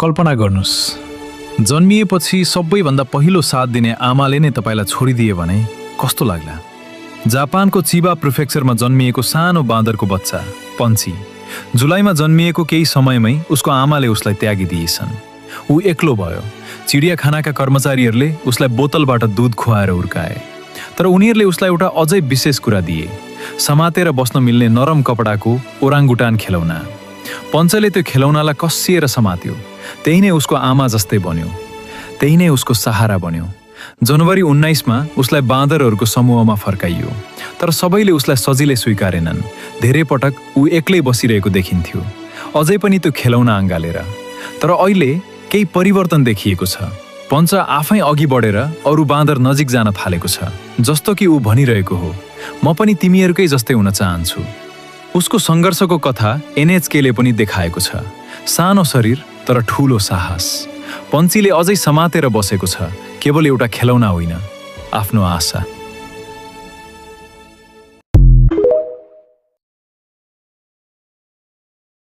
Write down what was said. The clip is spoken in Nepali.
कल्पना गर्नुस्, जन्मिएपछि सबैभन्दा पहिलो साथ दिने आमाले नै तपाईलाई छोडिदिए भने कस्तो लाग्ला? जापानको चिबा प्रिफेक्चरमा जन्मिएको सानो बाँदरको बच्चा पन्छी जुलाईमा जन्मिएको केही समयमै उसको आमाले उसलाई त्यागिदिएछन्। ऊ एक्लो भयो। चिडियाखानाका कर्मचारीहरूले उसलाई बोतलबाट दूध खुवाएर हुर्काए। तर उनीहरूले उसलाई एउटा अझै विशेष कुरा दिए, समातेर बस्न मिल्ने नरम कपडाको ओराङ्गुटान खेलौना। पञ्चले त्यो खेलौनालाई कसिएर समात्यो। त्यही नै उसको आमा जस्तै बन्यो, त्यही नै उसको सहारा बन्यो। जनवरी 19मा उसलाई बाँदरहरूको समूहमा फर्काइयो। तर सबैले उसलाई सजिलै स्वीकारेनन्। धेरै पटक ऊ एक्लै बसिरहेको देखिन्थ्यो, अझै पनि त्यो खेलौना अँगालेर। तर अहिले केही परिवर्तन देखिएको छ। पञ्च आफै अघि बढेर अरू बाँदर नजिक जान थालेको छ, जस्तो कि ऊ भनिरहेको हो, म पनि तिमीहरूकै जस्तै हुन चाहन्छु। उसको सङ्घर्षको कथा एनएचकेले पनि देखाएको छ। सानो शरीर तर ठूलो साहस। पन्छीले अझै समातेर बसेको छ, केवल एउटा खेलौना होइन, आफ्नो आशा।